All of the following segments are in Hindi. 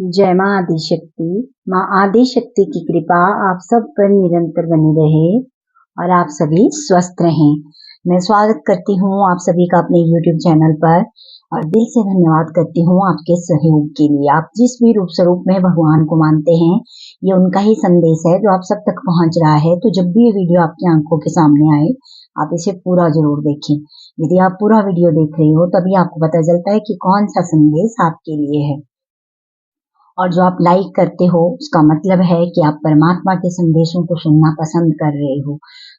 जय माँ आदिशक्ति। माँ आदिशक्ति की कृपा आप सब पर निरंतर बनी रहे और आप सभी स्वस्थ रहें। मैं स्वागत करती हूँ आप सभी का अपने YouTube चैनल पर और दिल से धन्यवाद करती हूँ आपके सहयोग के लिए। आप जिस भी रूप स्वरूप में भगवान को मानते हैं, ये उनका ही संदेश है जो आप सब तक पहुँच रहा है। तो जब भी ये वीडियो आपकी आंखों के सामने आए, आप इसे पूरा जरूर देखें। यदि आप पूरा वीडियो देख रहे हो तभी आपको पता चलता है कि कौन सा संदेश आपके लिए है। और जो आप लाइक करते हो उसका मतलब है कि आप परमात्मा के संदेशों को सुनना पसंद कर रहे हो।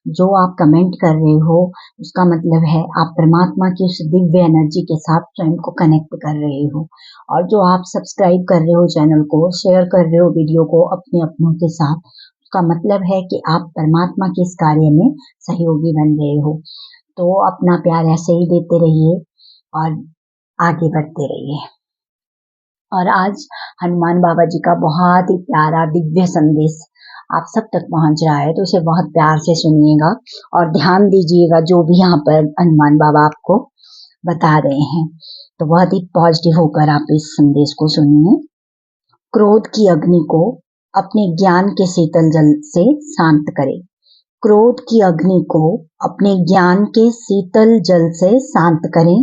जो आप कमेंट कर रहे हो उसका मतलब है आप परमात्मा की उस दिव्य एनर्जी के साथ स्वयं को कनेक्ट कर रहे हो। और जो आप सब्सक्राइब कर रहे हो चैनल को, शेयर कर रहे हो वीडियो को अपने अपनों के साथ, उसका मतलब है कि आप परमात्मा के इस कार्य में सहयोगी बन रहे हो। तो अपना प्यार ऐसे ही देते रहिए और आगे बढ़ते रहिए। और आज हनुमान बाबा जी का बहुत ही प्यारा दिव्य संदेश आप सब तक पहुंच रहा है, तो उसे बहुत प्यार से सुनिएगा और ध्यान दीजिएगा जो भी यहाँ पर हनुमान बाबा आपको बता रहे हैं। तो बहुत ही पॉजिटिव होकर आप इस संदेश को सुनिए। क्रोध की अग्नि को अपने ज्ञान के शीतल जल से शांत करें। क्रोध की अग्नि को अपने ज्ञान के शीतल जल से शांत करें।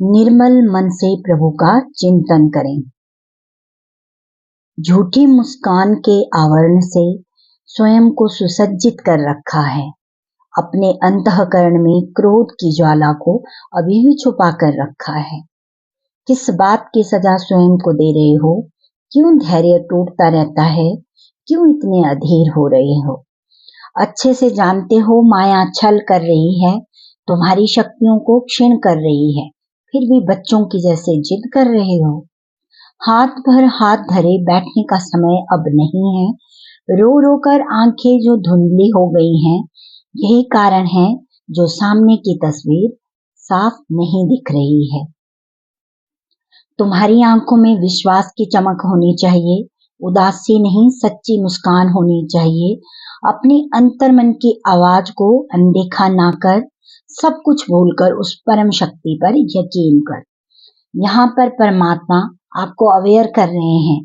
निर्मल मन से प्रभु का चिंतन करें। झूठी मुस्कान के आवरण से स्वयं को सुसज्जित कर रखा है। अपने अंतःकरण में क्रोध की ज्वाला को अभी भी छुपा कर रखा है। किस बात की सजा स्वयं को दे रहे हो? क्यों धैर्य टूटता रहता है? क्यों इतने अधीर हो रहे हो? अच्छे से जानते हो माया छल कर रही है, तुम्हारी शक्तियों को क्षीण कर रही है, फिर भी बच्चों की जैसे जिद कर रहे हो। हाथ भर हाथ धरे बैठने का समय अब नहीं है। रो रो कर आंखें जो धुंधली हो गई हैं, यही कारण है जो सामने की तस्वीर साफ नहीं दिख रही है। तुम्हारी आंखों में विश्वास की चमक होनी चाहिए, उदासी नहीं सच्ची मुस्कान होनी चाहिए। अपने अंतर्मन की आवाज को अनदेखा ना कर, सब कुछ भूलकर उस परम शक्ति पर यकीन कर। यहाँ पर परमात्मा आपको अवेयर कर रहे हैं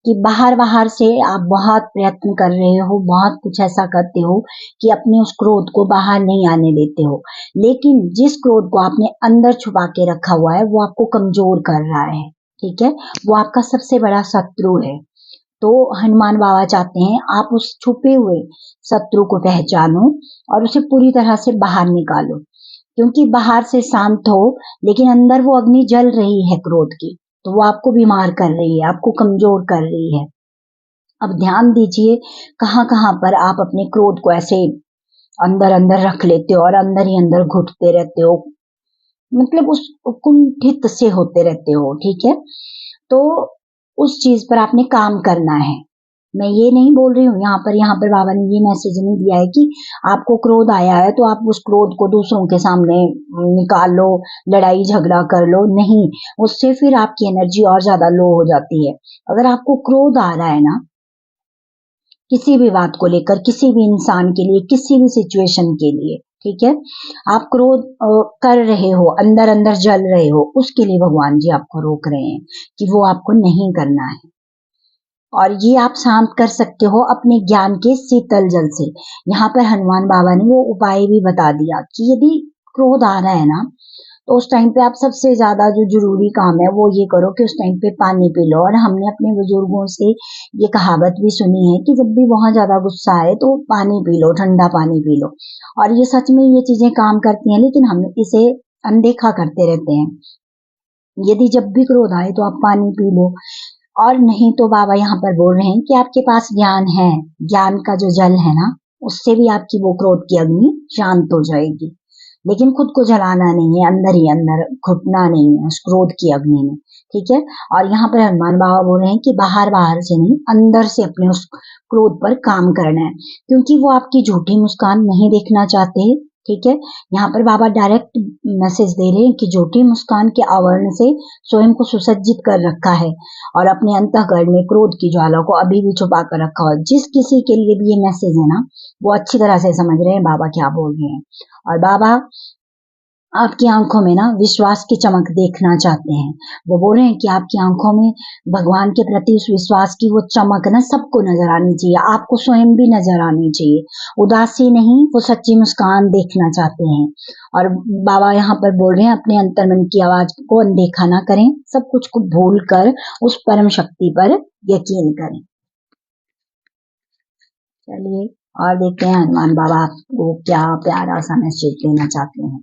कि बाहर से आप बहुत प्रयत्न कर रहे हो, बहुत कुछ ऐसा करते हो कि अपने उस क्रोध को बाहर नहीं आने देते हो, लेकिन जिस क्रोध को आपने अंदर छुपा के रखा हुआ है वो आपको कमजोर कर रहा है। ठीक है, वो आपका सबसे बड़ा शत्रु है। तो हनुमान बाबा चाहते हैं आप उस छुपे हुए शत्रु को पहचानो और उसे पूरी तरह से बाहर निकालो। क्योंकि बाहर से शांत हो लेकिन अंदर वो अग्नि जल रही है क्रोध की, तो वो आपको बीमार कर रही है, आपको कमजोर कर रही है। अब ध्यान दीजिए कहाँ कहाँ पर आप अपने क्रोध को ऐसे अंदर अंदर रख लेते हो और अंदर ही अंदर घुटते रहते हो, मतलब उस कुंठित से होते रहते हो। ठीक है, तो उस चीज पर आपने काम करना है। मैं ये नहीं बोल रही हूँ यहाँ पर बाबा ने ये मैसेज नहीं दिया है कि आपको क्रोध आया है तो आप उस क्रोध को दूसरों के सामने निकाल लो, लड़ाई झगड़ा कर लो। नहीं, उससे फिर आपकी एनर्जी और ज्यादा लो हो जाती है। अगर आपको क्रोध आ रहा है ना किसी भी बात को लेकर, किसी भी इंसान के लिए, किसी भी सिचुएशन के लिए, ठीक है, आप क्रोध कर रहे हो, अंदर अंदर जल रहे हो, उसके लिए भगवान जी आपको रोक रहे हैं कि वो आपको नहीं करना है। और ये आप शांत कर सकते हो अपने ज्ञान के शीतल जल से। यहाँ पर हनुमान बाबा ने वो उपाय भी बता दिया कि यदि क्रोध आ रहा है ना तो उस टाइम पे आप सबसे ज्यादा जो जरूरी काम है वो ये करो कि उस टाइम पे पानी पी लो। और हमने अपने बुजुर्गों से ये कहावत भी सुनी है कि जब भी बहुत ज्यादा गुस्सा आए तो पानी पी लो, ठंडा पानी पी लो। और ये सच में ये चीजें काम करती हैं, लेकिन हम इसे अनदेखा करते रहते हैं। यदि जब भी क्रोध आए तो आप पानी पी लो। और नहीं तो बाबा यहाँ पर बोल रहे हैं कि आपके पास ज्ञान है, ज्ञान का जो जल है ना उससे भी आपकी वो क्रोध की अग्नि शांत हो जाएगी। लेकिन खुद को जलाना नहीं है, अंदर ही अंदर घुटना नहीं है उस क्रोध की अग्नि में। ठीक है, और यहाँ पर हनुमान बाबा बोल रहे हैं कि बाहर बाहर से नहीं, अंदर से अपने उस क्रोध पर काम करना है, क्योंकि वो आपकी झूठी मुस्कान नहीं देखना चाहते। ठीक है, यहाँ पर बाबा डायरेक्ट मैसेज दे रहे हैं कि झूठी मुस्कान के आवरण से स्वयं को सुसज्जित कर रखा है और अपने अंतःकरण में क्रोध की ज्वाला को अभी भी छुपा कर रखा हो। जिस किसी के लिए भी ये मैसेज है ना वो अच्छी तरह से समझ रहे हैं बाबा क्या बोल रहे हैं। और बाबा आपकी आंखों में ना विश्वास की चमक देखना चाहते हैं। वो बोल रहे हैं कि आपकी आंखों में भगवान के प्रति उस विश्वास की वो चमक ना सबको नजर आनी चाहिए, आपको स्वयं भी नजर आनी चाहिए। उदासी नहीं, वो सच्ची मुस्कान देखना चाहते हैं। और बाबा यहाँ पर बोल रहे हैं अपने अंतर्मन की आवाज को अनदेखा ना करें, सब कुछ को भूल कर उस परम शक्ति पर यकीन करें। चलिए और देखते हैं हनुमान बाबा आपको क्या प्यारा सा मैसेज देना चाहते हैं।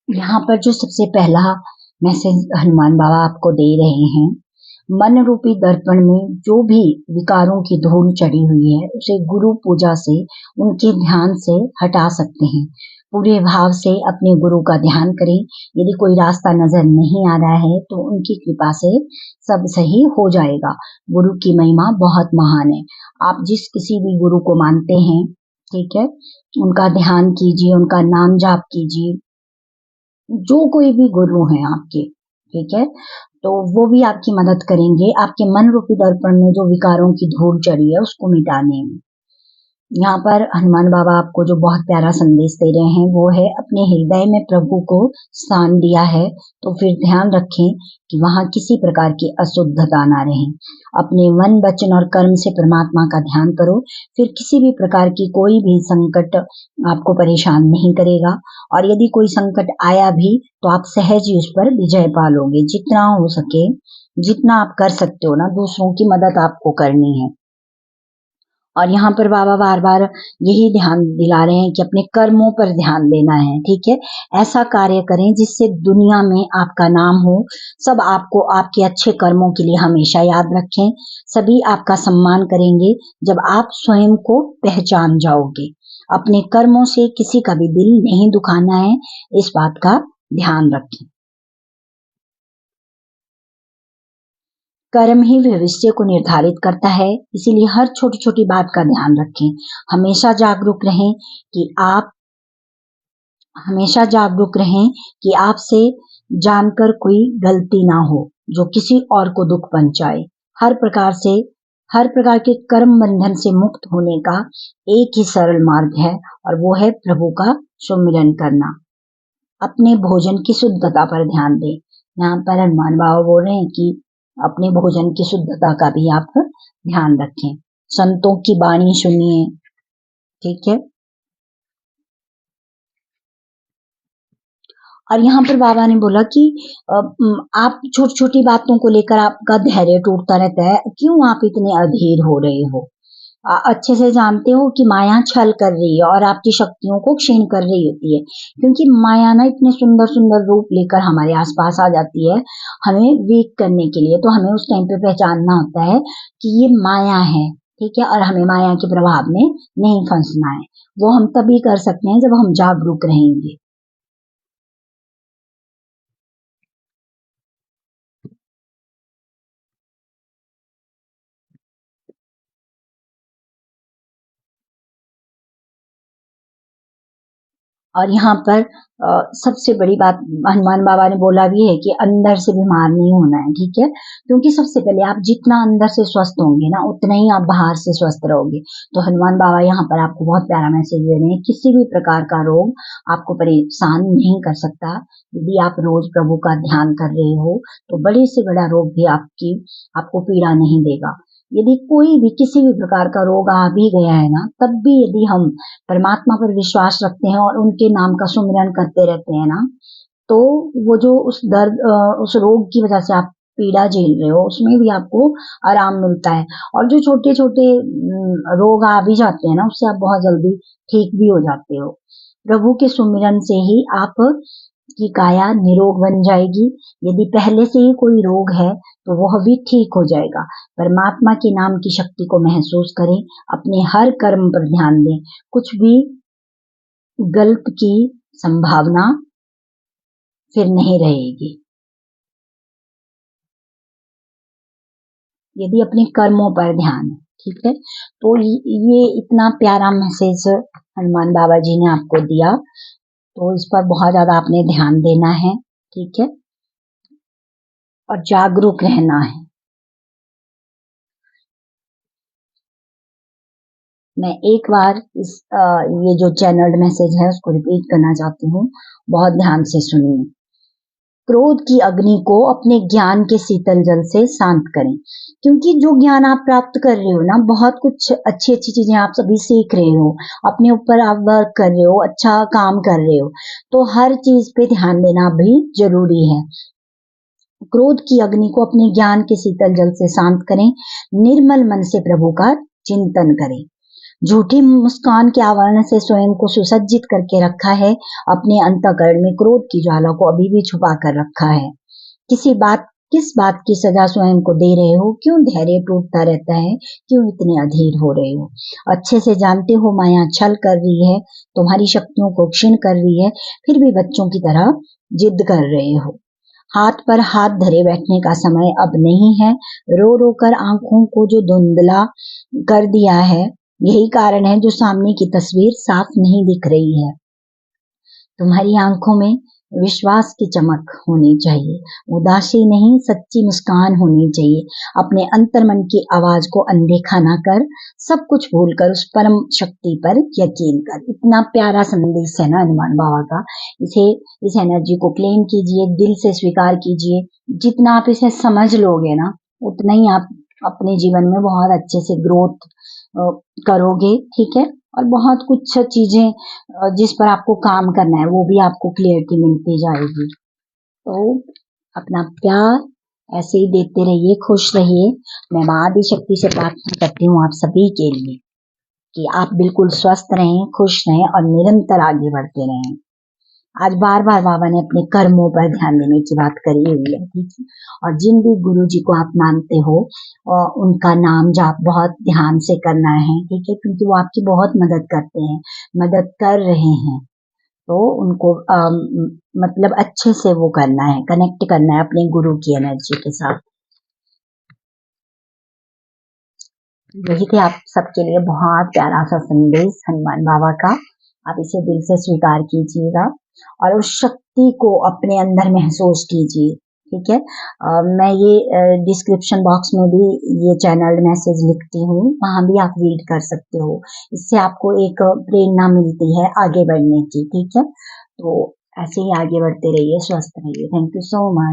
यहाँ पर जो सबसे पहला मैसेज हनुमान बाबा आपको दे रहे हैं, मन रूपी दर्पण में जो भी विकारों की धूल चढ़ी हुई है उसे गुरु पूजा से, उनके ध्यान से हटा सकते हैं। पूरे भाव से अपने गुरु का ध्यान करें। यदि कोई रास्ता नजर नहीं आ रहा है तो उनकी कृपा से सब सही हो जाएगा। गुरु की महिमा बहुत महान है। आप जिस किसी भी गुरु को मानते हैं, ठीक है, उनका ध्यान कीजिए, उनका नाम जाप कीजिए। जो कोई भी गुरु हैं आपके, ठीक है, तो वो भी आपकी मदद करेंगे आपके मन रूपी दर्पण में जो विकारों की धूल चढ़ी है उसको मिटाने में। यहाँ पर हनुमान बाबा आपको जो बहुत प्यारा संदेश दे रहे हैं वो है, अपने हृदय में प्रभु को स्थान दिया है तो फिर ध्यान रखें कि वहां किसी प्रकार की अशुद्धता ना रहे। अपने मन, वचन और कर्म से परमात्मा का ध्यान करो, फिर किसी भी प्रकार की कोई भी संकट आपको परेशान नहीं करेगा। और यदि कोई संकट आया भी तो आप सहज ही उस पर विजय पालोगे। जितना हो सके, जितना आप कर सकते हो ना, दूसरों की मदद आपको करनी है। और यहाँ पर बाबा बार बार यही ध्यान दिला रहे हैं कि अपने कर्मों पर ध्यान देना है, ठीक है। ऐसा कार्य करें जिससे दुनिया में आपका नाम हो, सब आपको आपके अच्छे कर्मों के लिए हमेशा याद रखें। सभी आपका सम्मान करेंगे जब आप स्वयं को पहचान जाओगे। अपने कर्मों से किसी का भी दिल नहीं दुखाना है, इस बात का ध्यान रखें। कर्म ही भविष्य को निर्धारित करता है, इसीलिए हर छोटी छोटी बात का ध्यान रखें। हमेशा जागरूक रहें कि आप हमेशा जागरूक रहें कि आपसे जानकर कोई गलती ना हो जो किसी और को दुख पहुंचाए। हर प्रकार से, हर प्रकार के कर्म बंधन से मुक्त होने का एक ही सरल मार्ग है और वो है प्रभु का सुमिरन करना। अपने भोजन की शुद्धता पर ध्यान दें। यहाँ पर हनुमान बाबा बोल रहे हैं कि अपने भोजन की शुद्धता का भी आप ध्यान रखें। संतों की वाणी सुनिए, ठीक है। और यहाँ पर बाबा ने बोला कि आप छोटी छोटी बातों को लेकर आपका धैर्य टूटता रहता है, क्यों आप इतने अधीर हो रहे हो। अच्छे से जानते हो कि माया छल कर रही है और आपकी शक्तियों को क्षीण कर रही होती है, क्योंकि माया ना इतने सुंदर सुंदर रूप लेकर हमारे आसपास आ जाती है हमें वीक करने के लिए। तो हमें उस टाइम पे पहचानना होता है कि ये माया है, ठीक है, और हमें माया के प्रभाव में नहीं फंसना है। वो हम तभी कर सकते हैं जब हम जागरूक रहेंगे। और यहाँ पर सबसे बड़ी बात हनुमान बाबा ने बोला भी है कि अंदर से बीमार नहीं होना है, ठीक है, क्योंकि सबसे पहले आप जितना अंदर से स्वस्थ होंगे ना उतना ही आप बाहर से स्वस्थ रहोगे। तो हनुमान बाबा यहाँ पर आपको बहुत प्यारा मैसेज दे रहे हैं, किसी भी प्रकार का रोग आपको परेशान नहीं कर सकता। यदि आप रोज प्रभु का ध्यान कर रहे हो तो बड़े से बड़ा रोग भी आपको पीड़ा नहीं देगा। यदि कोई भी किसी भी प्रकार का रोग आ भी गया है ना, तब भी यदि हम परमात्मा पर विश्वास रखते हैं और उनके नाम का सुमिरन करते रहते हैं ना, तो वो जो उस दर्द उस रोग की वजह से आप पीड़ा झेल रहे हो उसमें भी आपको आराम मिलता है। और जो छोटे छोटे रोग आ भी जाते हैं ना, उससे आप बहुत जल्दी ठीक भी हो जाते हो। प्रभु के सुमिरन से ही आप की काया निरोग बन जाएगी। यदि पहले से ही कोई रोग है तो वह भी ठीक हो जाएगा। परमात्मा के नाम की शक्ति को महसूस करें, अपने हर कर्म पर ध्यान दें। कुछ भी गलत की संभावना फिर नहीं रहेगी। यदि अपने कर्मों पर ध्यान है, ठीक है। तो ये इतना प्यारा मैसेज हनुमान बाबा जी ने आपको दिया, तो इस पर बहुत ज्यादा आपने ध्यान देना है, ठीक है, और जागरूक रहना है। मैं एक बार ये जो चैनल्ड मैसेज है उसको रिपीट करना चाहती हूँ, बहुत ध्यान से सुनिए। क्रोध की अग्नि को अपने ज्ञान के शीतल जल से शांत करें, क्योंकि जो ज्ञान आप प्राप्त कर रहे हो ना, बहुत कुछ अच्छी अच्छी चीजें आप सभी सीख रहे हो, अपने ऊपर आप वर्क कर रहे हो, अच्छा काम कर रहे हो, तो हर चीज पे ध्यान देना भी जरूरी है। क्रोध की अग्नि को अपने ज्ञान के शीतल जल से शांत करें, निर्मल मन से प्रभु का चिंतन करें। झूठी मुस्कान के आवरण से स्वयं को सुसज्जित करके रखा है, अपने अंतःकरण में क्रोध की ज्वाला को अभी भी छुपा कर रखा है। किस बात की सजा स्वयं को दे रहे हो? क्यों धैर्य टूटता रहता है? क्यों इतने अधीर हो रहे हो? अच्छे से जानते हो माया छल कर रही है, तुम्हारी शक्तियों को क्षीण कर रही है, फिर भी बच्चों की तरह जिद कर रहे हो। हाथ पर हाथ धरे बैठने का समय अब नहीं है। रो रो कर आंखों को जो धुंधला कर दिया है, यही कारण है जो सामने की तस्वीर साफ नहीं दिख रही है। तुम्हारी आंखों में विश्वास की चमक होनी चाहिए, उदासी नहीं सच्ची मुस्कान होनी चाहिए। अपने अंतर्मन की आवाज को अनदेखा ना कर, सब कुछ भूलकर उस परम शक्ति पर यकीन कर। इतना प्यारा संदेश है ना हनुमान बाबा का। इस एनर्जी को क्लेम कीजिए, दिल से स्वीकार कीजिए। जितना आप इसे समझ लोगे ना, उतना ही आप अपने जीवन में बहुत अच्छे से ग्रोथ करोगे, ठीक है। और बहुत कुछ चीजें जिस पर आपको काम करना है वो भी आपको क्लियरिटी मिलती जाएगी। तो अपना प्यार ऐसे ही देते रहिए, खुश रहिए। मैं मां आदि शक्ति से प्रार्थना करती हूँ आप सभी के लिए कि आप बिल्कुल स्वस्थ रहें, खुश रहें और निरंतर आगे बढ़ते रहें। आज बार बार बाबा ने अपने कर्मों पर ध्यान देने की बात करी हुई है, ठीक है। और जिन भी गुरु जी को आप मानते हो उनका नाम जाप बहुत ध्यान से करना है, ठीक है, क्योंकि वो आपकी बहुत मदद करते हैं, मदद कर रहे हैं। तो उनको मतलब अच्छे से वो करना है, कनेक्ट करना है अपने गुरु की एनर्जी के साथ। यही थे आप सबके लिए बहुत प्यारा सा संदेश हनुमान बाबा का। आप इसे दिल से स्वीकार कीजिएगा और उस शक्ति को अपने अंदर महसूस कीजिए, ठीक है। मैं ये डिस्क्रिप्शन बॉक्स में भी ये चैनल मैसेज लिखती हूँ, वहां भी आप रीड कर सकते हो। इससे आपको एक प्रेरणा मिलती है आगे बढ़ने की, ठीक है। तो ऐसे ही आगे बढ़ते रहिए, स्वस्थ रहिए। Thank you so much.